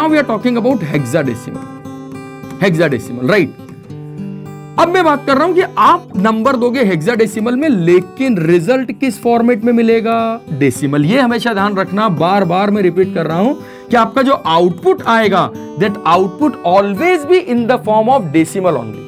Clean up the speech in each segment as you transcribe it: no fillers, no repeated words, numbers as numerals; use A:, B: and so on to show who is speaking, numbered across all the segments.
A: Now we are talking about hexadecimal, right. अब मैं बात कर रहा हूं कि आप नंबर दोगे हेक्साडेसिमल में, लेकिन रिजल्ट किस फॉर्मेट में मिलेगा? डेसिमल। ये हमेशा ध्यान रखना, बार बार मैं रिपीट कर रहा हूं कि आपका जो आउटपुट आएगा, that output always be in the form of decimal only.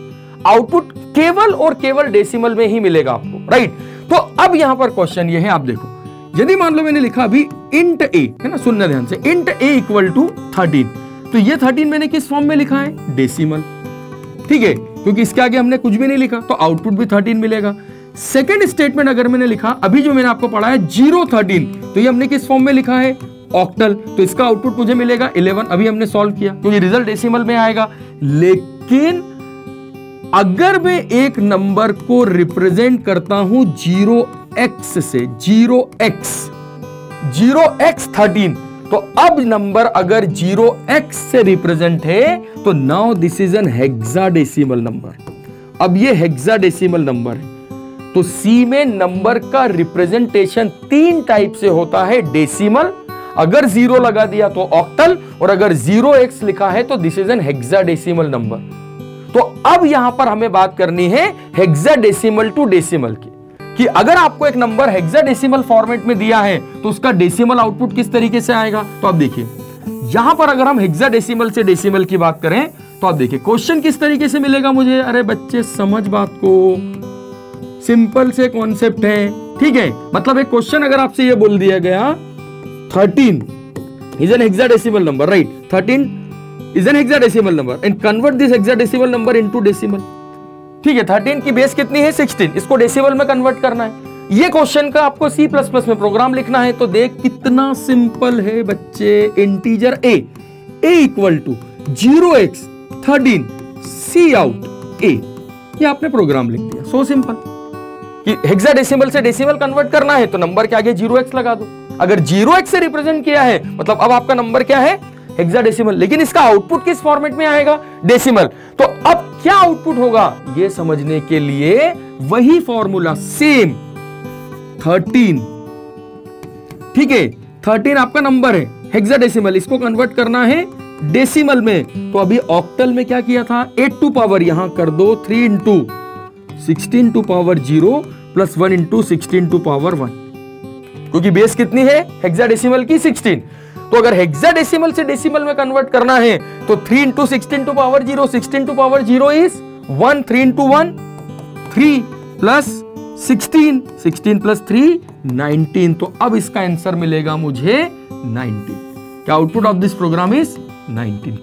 A: Output केवल और केवल डेसिमल में ही मिलेगा आपको, राइट। तो अब यहां पर क्वेश्चन ये है, आप देखो, यदि मान लो मैंने लिखा अभी इंट ए, है ना, सुनना ध्यान से, इंट ए इक्वल टू 13, तो ये 13 मैंने किस फॉर्म में लिखा है? डेसिमल, ठीक है, क्योंकि इसके आगे हमने कुछ भी नहीं लिखा, तो आउटपुट भी 13 मिलेगा। सेकंड स्टेटमेंट अगर मैंने लिखा, अभी जो मैंने आपको पढ़ा है 013, तो ये हमने किस फॉर्म में लिखा है? ऑक्टल, तो इसका आउटपुट मुझे मिलेगा 11। अभी हमने सॉल्व किया क्योंकि रिजल्ट डेसिमल में आएगा। लेकिन अगर मैं एक नंबर को रिप्रेजेंट करता हूं 0x से, 0x 13, तो अब नंबर अगर 0x से रिप्रेजेंट है तो now this is an hexadecimal number. अब ये हेक्साडेसिमल नंबर है, तो सी में नंबर का रिप्रेजेंटेशन 3 टाइप से होता है। डेसिमल, अगर 0 लगा दिया तो ऑक्टल, और अगर 0x लिखा है तो this is an hexadecimal number. तो अब यहां पर हमें बात करनी है हेक्साडेसिमल टू डेसिमल की, कि अगर आपको एक नंबर हेक्साडेसिमल फॉर्मेट में दिया है तो उसका डेसिमल आउटपुट किस तरीके से आएगा। तो आप देखिए यहां पर अगर हम हेक्साडेसिमल से डेसिमल की बात करें तो आप देखिए क्वेश्चन किस तरीके से मिलेगा मुझे। अरे बच्चे समझ बात को, सिंपल से कॉन्सेप्ट है, ठीक है। मतलब एक क्वेश्चन अगर आपसे ये बोल दिया गया 13 is an hexadecimal number, right? 13 is an hexadecimal number and convert this hexadecimal number into decimal. ठीक है, 13 की बेस कितनी है? 16, इसको डेसिमल में कन्वर्ट करना है। ये क्वेश्चन का आपको C++ में प्रोग्राम लिखना है, तो देख कितना सिंपल है बच्चे। Integer a equal to 0x 13 C out a, ये आपने प्रोग्राम लिख दिया। सो सिंपल कि हेक्साडेसिमल से डेसिमल कन्वर्ट करना है तो नंबर के आगे 0x लगा दो। अगर 0x से रिप्रेजेंट किया है मतलब अब आपका नंबर क्या है? हेक्साडेसिमल, लेकिन इसका आउटपुट किस फॉर्मेट में आएगा? डेसिमल। तो अब क्या आउटपुट होगा ये समझने के लिए वही फॉर्मूला सेम 13, ठीक है, 13 आपका नंबर है हेक्साडेसिमल, इसको कन्वर्ट करना है डेसिमल में। तो अभी ऑक्टल में क्या किया था? 8 टू पावर यहां कर दो 3 into 16 to power 0 plus 1 into 16 to power 1, क्योंकि बेस कितनी है हेक्साडेसिमल की? 16। तो अगर हेक्साडेसिमल से डेसिमल में कन्वर्ट करना है तो 3 into 16 to power 0, 16 to power 0 is 1, 3 into 1 3 plus 16, 16 plus 3 19। तो अब इसका आंसर मिलेगा मुझे 19। क्या output of this program is 19।